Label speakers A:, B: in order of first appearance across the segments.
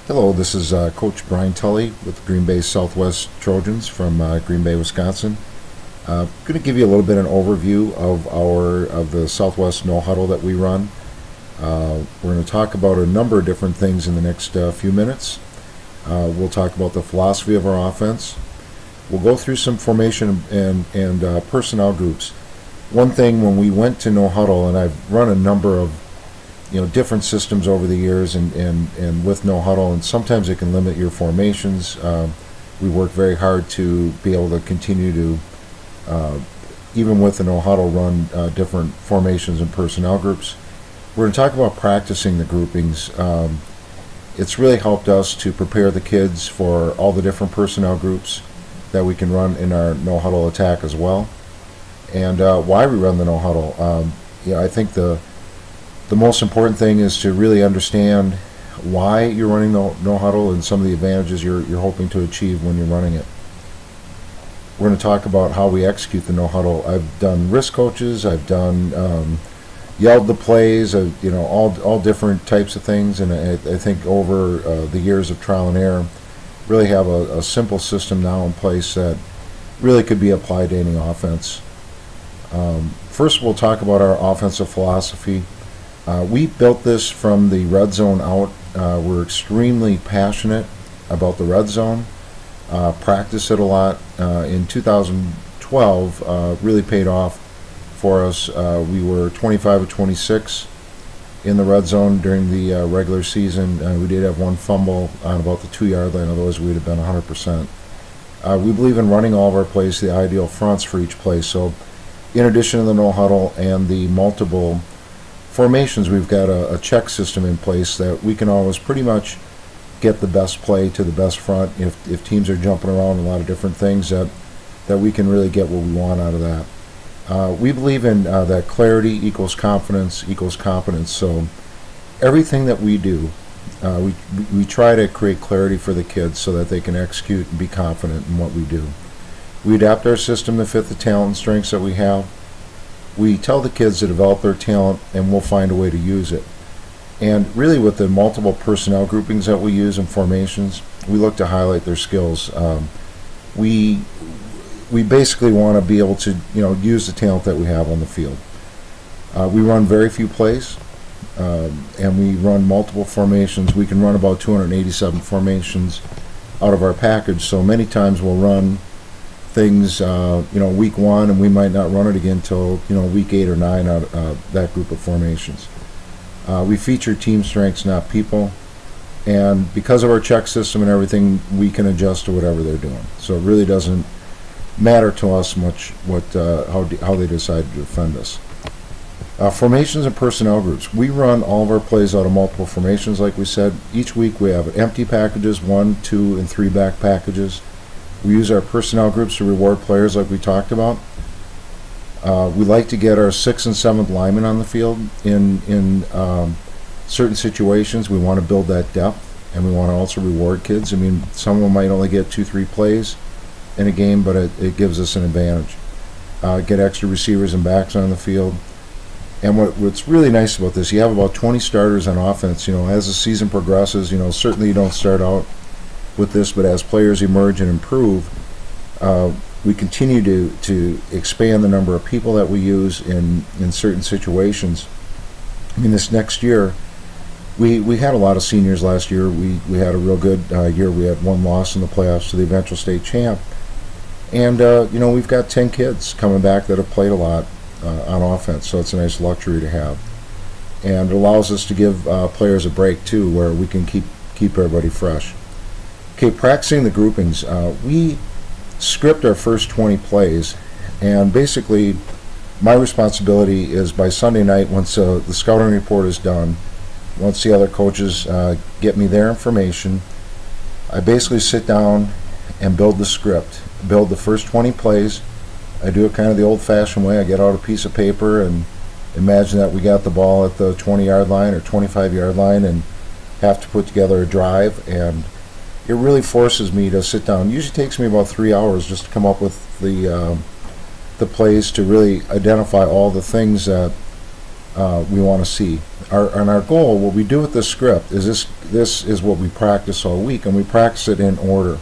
A: Hello, this is Coach Brian Tully with the Green Bay Southwest Trojans from Green Bay, Wisconsin. I'm going to give you a little bit of an overview of the Southwest No Huddle that we run. We're going to talk about a number of different things in the next few minutes. We'll talk about the philosophy of our offense. We'll go through some formation and personnel groups. One thing when we went to No Huddle, and I've run a number of different systems over the years and with No Huddle, and sometimes it can limit your formations. We work very hard to be able to continue to, even with the No Huddle, run different formations and personnel groups. We're going to talk about practicing the groupings. It's really helped us to prepare the kids for all the different personnel groups that we can run in our No Huddle attack as well, and why we run the No Huddle. I think the most important thing is to really understand why you're running the No Huddle and some of the advantages you're hoping to achieve when you're running it. We're going to talk about how we execute the No Huddle. I've done risk coaches, I've done yelled the plays, all different types of things, and I think over the years of trial and error, really have a simple system now in place that really could be applied to any offense. First, we'll talk about our offensive philosophy. We built this from the red zone out. We're extremely passionate about the red zone. Practice it a lot. In 2012, really paid off for us. We were 25 of 26 in the red zone during the regular season. We did have one fumble on about the 2-yard line, otherwise we'd have been 100%. We believe in running all of our plays to the ideal fronts for each play. So in addition to the No Huddle and the multiple formations, we've got a check system in place that we can always pretty much get the best play to the best front. If teams are jumping around a lot of different things, that we can really get what we want out of that. We believe in that clarity equals confidence equals competence. So everything that we do, we try to create clarity for the kids so that they can execute and be confident in what we do. We adapt our system to fit the talent and strengths that we have. We tell the kids to develop their talent, and we'll find a way to use it. And really, with the multiple personnel groupings that we use in formations, we look to highlight their skills. We basically want to be able to use the talent that we have on the field. We run very few plays, and we run multiple formations. We can run about 287 formations out of our package, so many times we'll run things week 1, and we might not run it again until week 8 or 9 out of that group of formations. We feature team strengths, not people, and because of our check system and everything, we can adjust to whatever they're doing. So it really doesn't matter to us much how they decide to defend us. Formations and personnel groups. We run all of our plays out of multiple formations, like we said. Each week we have empty packages, 1, 2, and 3 back packages. We use our personnel groups to reward players like we talked about. We like to get our 6th and 7th linemen on the field in certain situations. We want to build that depth, and we want to also reward kids. I mean, someone might only get 2-3 plays in a game, but it gives us an advantage. Get extra receivers and backs on the field. And what's really nice about this, you have about 20 starters on offense. As the season progresses, certainly you don't start out with this, but as players emerge and improve, we continue to expand the number of people that we use in certain situations. I mean, this next year, we had a lot of seniors last year. We had a real good year. We had 1 loss in the playoffs to the eventual state champ. And, we've got 10 kids coming back that have played a lot on offense, so it's a nice luxury to have. And it allows us to give players a break, too, where we can keep everybody fresh. Okay, practicing the groupings. We script our first 20 plays, and basically my responsibility is by Sunday night, once the scouting report is done, once the other coaches get me their information, I basically sit down and build the script, build the first 20 plays. I do it kind of the old-fashioned way. I get out a piece of paper and imagine that we got the ball at the 20-yard line or 25-yard line and have to put together a drive, and it really forces me to sit down. It usually takes me about 3 hours just to come up with the plays, to really identify all the things that we want to see. Our goal, what we do with this script, is this is what we practice all week, and we practice it in order.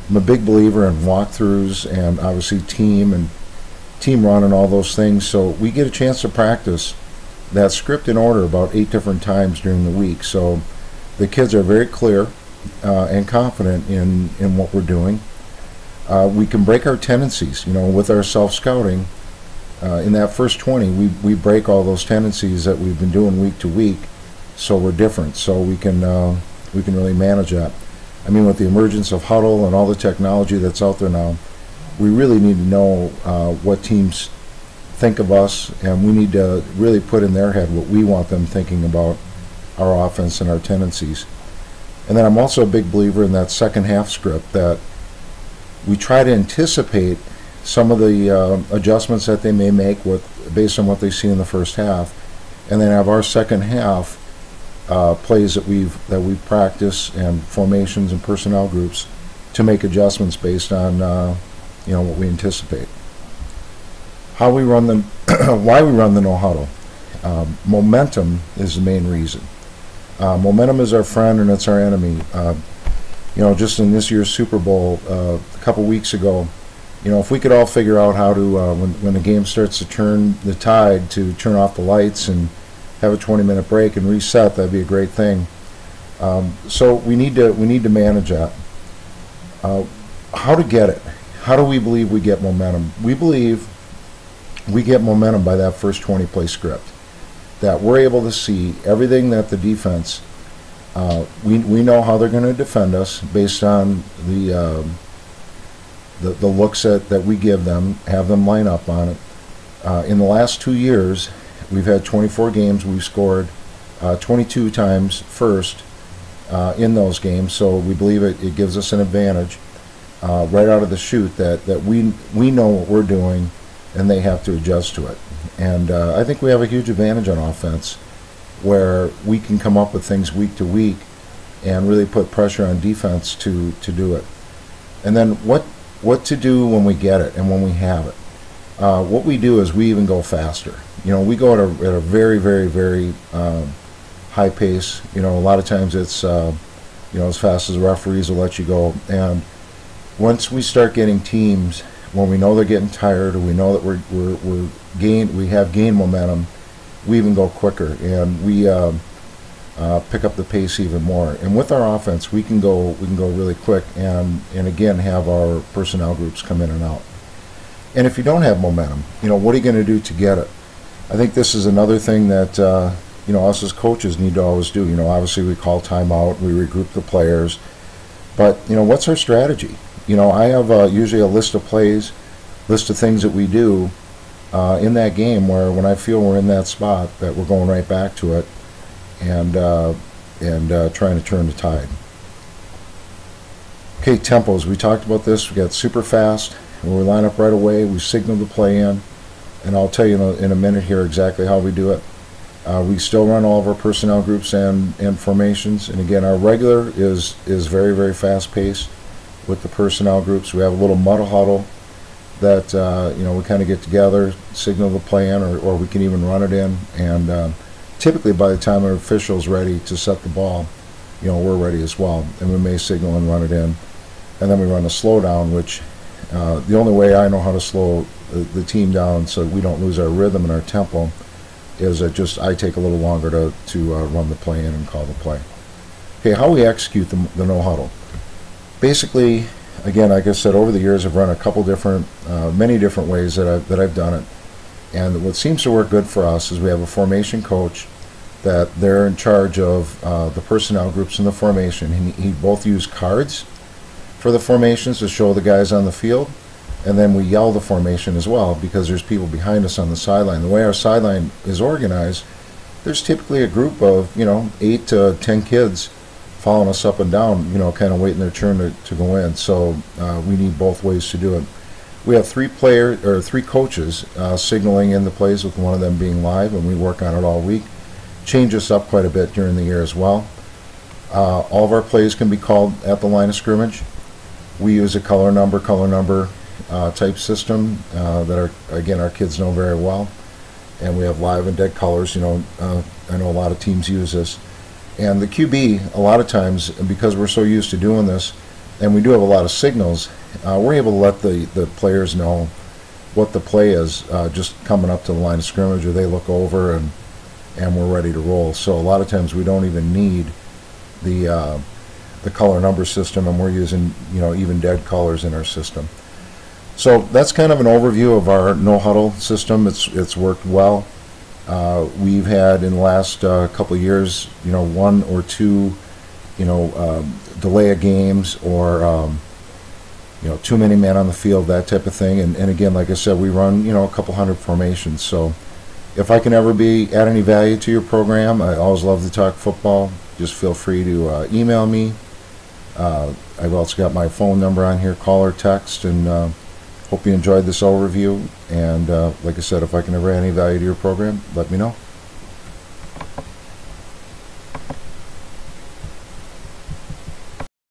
A: I'm a big believer in walkthroughs and obviously team run and all those things, so we get a chance to practice that script in order about 8 different times during the week. So the kids are very clear and confident in what we're doing. We can break our tendencies, with our self-scouting. In that first 20, we break all those tendencies that we've been doing week to week, so we're different. So we can really manage that. I mean, with the emergence of Huddle and all the technology that's out there now, we really need to know what teams think of us, and we need to really put in their head what we want them thinking about our offense and our tendencies. And then I'm also a big believer in that second half script, that we try to anticipate some of the adjustments that they may make based on what they see in the first half, and then have our second half plays that we've practiced, and formations and personnel groups, to make adjustments based on what we anticipate. How we run the why we run the no huddle. Momentum is the main reason. Momentum is our friend and it's our enemy. Just in this year's Super Bowl a couple weeks ago, if we could all figure out how to, when the game starts to turn the tide, to turn off the lights and have a 20-minute break and reset, that'd be a great thing. So we need to manage that. How to get it? How do we believe we get momentum? We believe we get momentum by that first 20-play script. That we're able to see everything that the defense, we know how they're going to defend us based on the looks that we give them, have them line up on it. In the last 2 years, we've had 24 games. We've scored 22 times first in those games, so we believe it gives us an advantage right out of the chute, that we know what we're doing and they have to adjust to it. And I think we have a huge advantage on offense, where we can come up with things week to week and really put pressure on defense to do it. And then what to do when we get it and when we have it. What we do is we even go faster. We go at a very, very, very high pace. A lot of times it's as fast as the referees will let you go. And once we start getting teams, when we know they're getting tired, or we know that we have gained momentum, we even go quicker, and we pick up the pace even more. And with our offense, we can go really quick, and again have our personnel groups come in and out. And if you don't have momentum, what are you going to do to get it? I think this is another thing that us as coaches need to always do. Obviously we call timeout, we regroup the players, but what's our strategy? I have usually a list of plays, list of things that we do in that game, where when I feel we're in that spot, that we're going right back to it and trying to turn the tide. Okay, tempos. We talked about this. We got super fast. When we line up right away, we signal the play in, and I'll tell you in a minute here exactly how we do it. We still run all of our personnel groups and formations, and again, our regular is very, very fast paced. With the personnel groups, we have a little huddle that we kind of get together, signal the play in, or we can even run it in, and typically by the time our official's ready to set the ball, we're ready as well, and we may signal and run it in. And then we run a slow down, which the only way I know how to slow the team down so we don't lose our rhythm and our tempo is I take a little longer to run the play in and call the play. Okay, how we execute the no huddle. Basically, again, like I said, over the years I've run a couple different, many different ways that I've done it. And what seems to work good for us is we have a formation coach that they're in charge of the personnel groups in the formation. He both use cards for the formations to show the guys on the field, and then we yell the formation as well, because there's people behind us on the sideline. The way our sideline is organized, there's typically a group of 8 to 10 kids following us up and down, kind of waiting their turn to go in. So we need both ways to do it. We have 3 coaches signaling in the plays, with one of them being live, and we work on it all week. Change this up quite a bit during the year as well. All of our plays can be called at the line of scrimmage. We use a color number type system that our kids know very well. and we have live and dead colors. I know a lot of teams use this. And the QB, a lot of times, because we're so used to doing this, and we do have a lot of signals, we're able to let the players know what the play is just coming up to the line of scrimmage, or they look over and we're ready to roll. So a lot of times we don't even need the color number system, and we're using even dead colors in our system. So that's kind of an overview of our no huddle system. It's worked well. We've had in the last couple of years, one or two, delay of games, or too many men on the field, that type of thing. And again, like I said, we run a couple hundred formations. So if I can ever add any value to your program, I always love to talk football. Just feel free to email me. I've also got my phone number on here, call or text, and hope you enjoyed this overview. And like I said, if I can ever add any value to your program, let me know.